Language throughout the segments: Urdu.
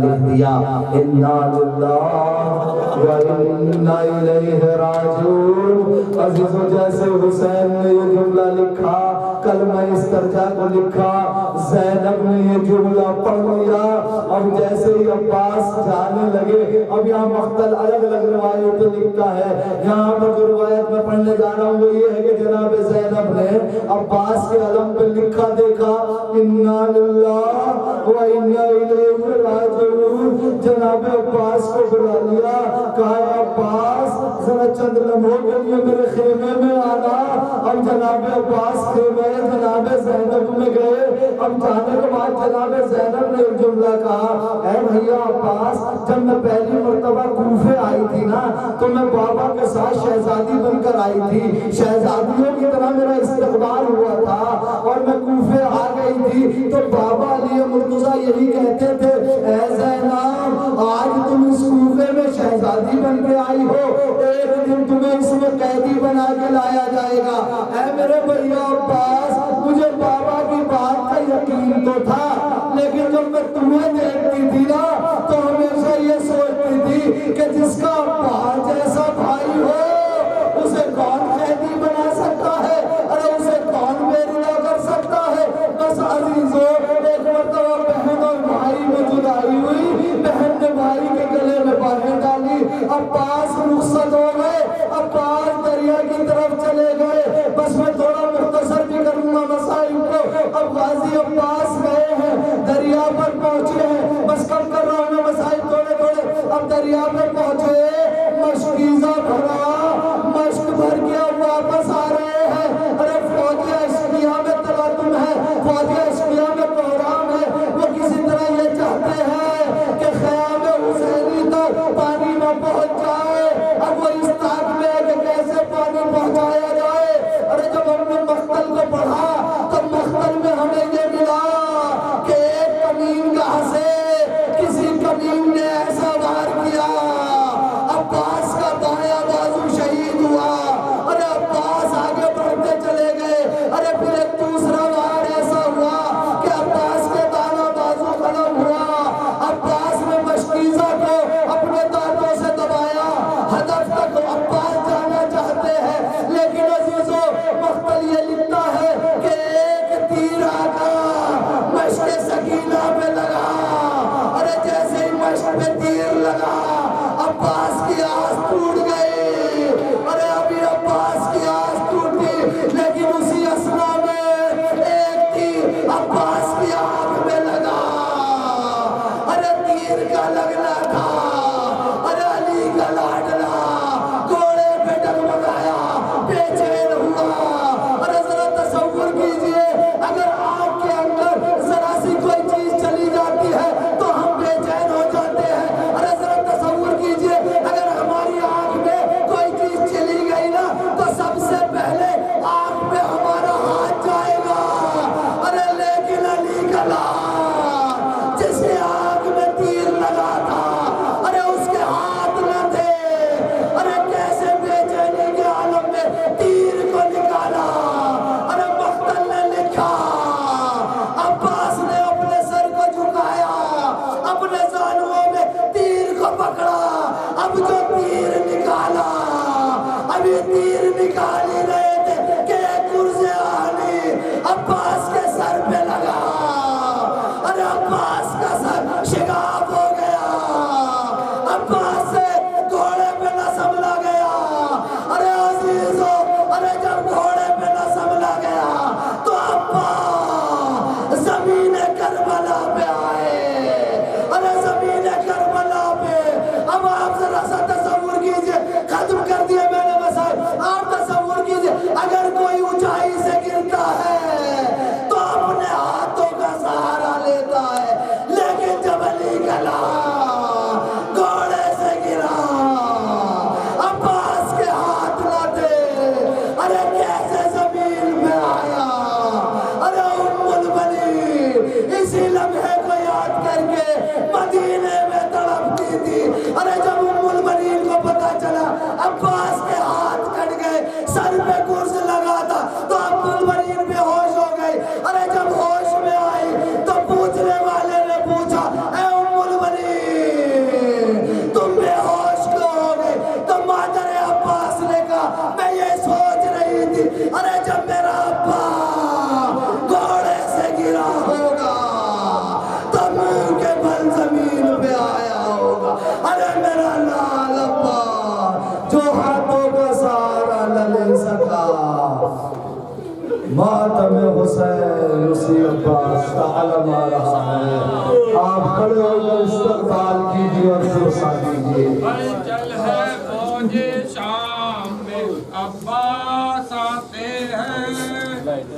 لکھ دیا انا للہ و انا الیہ راجعون۔ عزیزو جیسے حسین نے یہ جملہ لکھا، کلمہ استرجاع کو لکھا، زینب نے یہ جملہ پڑھ لیا، اب جیسے ہی عباس جانے لگے، اب یہاں مقتل الگ الگ روایتیں لکھتا ہے، یہاں پر جو روایت میں پڑھنے جا رہا ہوں وہ یہ ہے کہ جناب زینب نے عباس کے علم پہ لکھا دیکھا انا للہ و انا الیہ راجعون۔ جناب عباس کو بلا لیا، کہا عباس ذرا چند لمحوں کے لیے میرے خیمے میں آنا۔ اب جناب عباس خیمے جناب زینب میں گئے، اب جانے کے بعد جناب زینب نے ایک جملہ کہا، اے بھیا عباس، جب میں پہلی مرتبہ کوفے آئی تھی نا تو میں بابا کے ساتھ شہزادی بن کر آئی تھی، شہزادیوں کی طرح میرا استقبال ہوا تھا اور میں کوفے آ گئی تھی تو بابا علی مرتضیٰ یہی کہتے تھے، اے زینب آج تم اس کوفے میں شہزادی بن کے آئی ہو، ایک دن تمہیں اس میں قیدی بنا کے لایا جائے گا۔ اے میرے بھیا عباس، مجھے بابا کی بات کا یقین تو تھا، لیکن جب میں تمہیں دیکھتی تھی نا تو ہمیشہ یہ سوچتی تھی کہ جس کا عباس جیسا بھائی ہو اسے کون قیدی بنا سکتا ہے، ارے اسے کون بیریا کر سکتا ہے۔ بس عزیزو ایک مرتبہ بہن اور بھائی میں جدائی ہوئی، بہن نے بھائی کے گلے میں باہیں ڈالی، عباس رخصت ہو گئے، عباس دریا کی طرف چلے گئے۔ بس میں تھوڑا مختصر بھی کروں گا مسائل کو۔ اب غازی عباس گئے ہیں، دریا پر پہنچے ہیں، بس کم کر رہا ہوں میں مسائل تھوڑے تھوڑے۔ اب دریا پر پہنچے، مشکیزہ بھرا، مشک بھر کے اب واپس آ رہے ہیں۔ ارے فوجی اشقیاء میں تلاطم ہے، فوجی اشقیاء میں بحران ہے، وہ کسی طرح یہ چاہتے ہیں کہ خیام حسینی تک پانی نہ پہنچ جائے۔ اب وہ اس طاق میں ہے کہ کیسے پانی پہنچایا جائے۔ ارے جب ہم نے مقتل کو پڑھا تو مقتل میں ہمیں یہ ملا کہ ایک کمین گاہ سے کسی کمین نے ایسا وار کیا، عباس کا دایاں بازو شہید ہوا۔ ارے عباس آگے بڑھتے چلے گئے، ارے پھر ایک دوسرا وار ایسا ہوا کہ عباس کے دایاں بازو ختم ہوا۔ عباس نے مشکیزہ کو اپنے دانتوں سے دبایا، ہدف تک عباس جانا چاہتے ہیں، لیکن عزیزو مقتل یہ لکھتا ہے کہ ایک تیر آگا مشک سکینہ پہ لگا، ارے جیسے ہی مشک پہ تیر لگا عباس کی آس ٹوٹ گئی۔ ارے ابھی عباس کی آس ٹوٹی، لیکن اسی اسنا میں ایک تیر عباس کی آنکھ میں لگا۔ ارے تیر کا لگنا تھا، ارے علی کا لاڈلا گھوڑے پہ ڈگمگایا، بے چین ہوا۔ ارے ذرا تصور کیجئے اگر آنکھ کے اندر ذرا سی کوئی چیز چلی جاتی ہے تو ہم بے چین ہو جاتے ہیں۔ ارے ذرا تصور کیجئے اگر ہماری آنکھ میں کوئی چیز چلی گئی نا تو سب سے پہلے آنکھ پہ ہمارا ہاتھ جائے گا۔ ارے لیکن علی کا لال جس کے آنکھ میں تیر لگا تھا، ارے اس کے ہاتھ نہ تھے۔ ارے کیسے بے چینی کے عالم میں تیر کو نکالا۔ ارے مقتل نے لکھا، عباس نے اپنے سر کو جھکایا، اپنے زانووں میں تیر کو پکڑا، اب جو تیر نکالا، ابھی تیر نکال ہی رہے تھے کہ ایک گرز آہنی عباس کے سر پہ لگا۔ ارے عباس کا سر شگاف ہو گیا، عباس سے گھوڑے پہ نہ سنبھلا گیا۔ ارے عزیزو، ارے جب گھوڑے پہ نہ سنبھلا گیا تو عباس زمین کربلا پہ آئے۔ ارے زمین کربلا پہ سکا ماتم حسین اسی عباس کا علم آ رہا ہے آپ کھڑے ہو کر استقبال کیجئے اور فرصا دیجئے ہلچل ہے فوج شام میں عباس آتے ہیں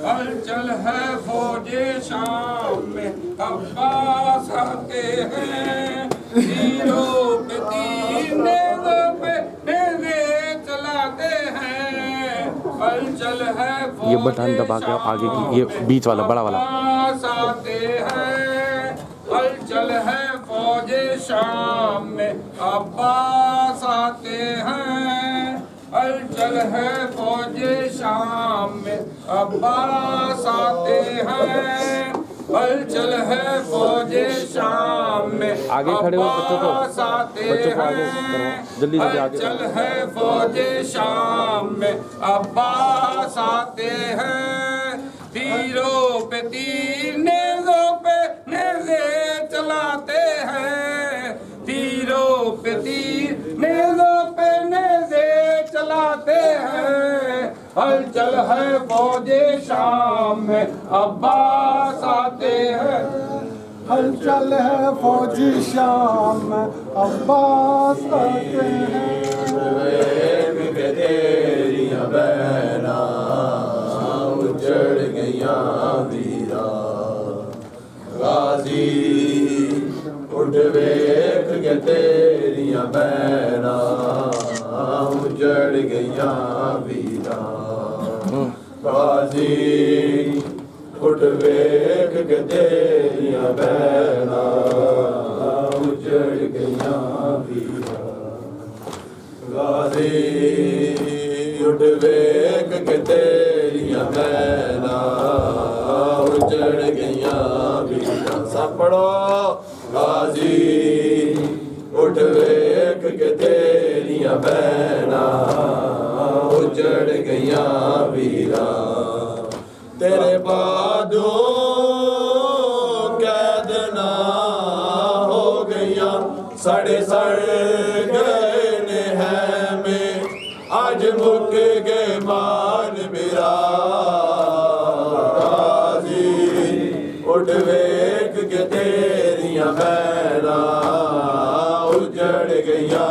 ہلچل ہے فوج شام میں عباس آتے ہیں تیروں پہ تیر نیزوں پہ نیزے چلاتے ہیں ہلچل ہے یہ بٹن دبا کے آگے کی یہ بیچ والا بڑا والا عباس آتے ہیں ہلچل ہے فوج شام میں عباس آتے ہیں ہلچل ہے فوج شام میں عباس آتے ہیں ہلچل ہے فوج شام میں آگے کھڑے ہو بچوں کو عباس آتے بچوں کو آگے ہیں جلدی جلدی آگے ہلچل ہے فوج شام میں عباس آتے ہیں تیروں پہ تیر نیزوں پہ نیزے چلاتے ہیں تیروں پہ تیر نیزوں پہ نیزے چلاتے ہیں ہلچل ہے فوج شام میں عباس آتے ہیں ہلچل ہے فوجی شام میں عباس آتے ہیں تیریاں بہنا اجڑ گئیاں ویرا غازی اٹھ ویکھ کے تیریاں بہنا اجڑ گئیاں ویرا غازی اٹھ ویکھ کے تیریاں بہنا اجڑ گئیاں ویرا غازی اٹھ ویکھ کے تیریاں بہنا اجڑ گئیاں ویرا سب پڑھو غازی اٹھ ویکھ کے تیریاں بہنا اجڑ گئیاں ویرا تیرے بادوں قید نہ ہو گئیاں سڑے سڑ گئے نہر میں آج مک گئے مان میرا غازی اٹھ ویکھ کے تیریاں بہنا اجڑ گئیاں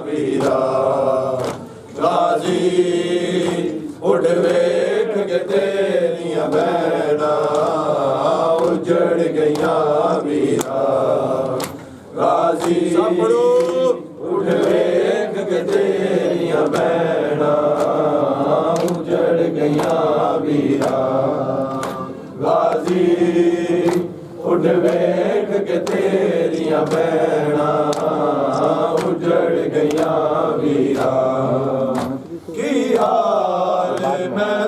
ویرا غازی اٹھ ویکھ کے تیریاں بہنا اجڑ گئیاں ویرا غازی اٹھ ویکھ کے تیریاں بہنا اجڑ گئیاں ویرا غازی اٹھ ویکھ کے تیریاں بہنا اجڑ گئیاں ویرا کی حال میں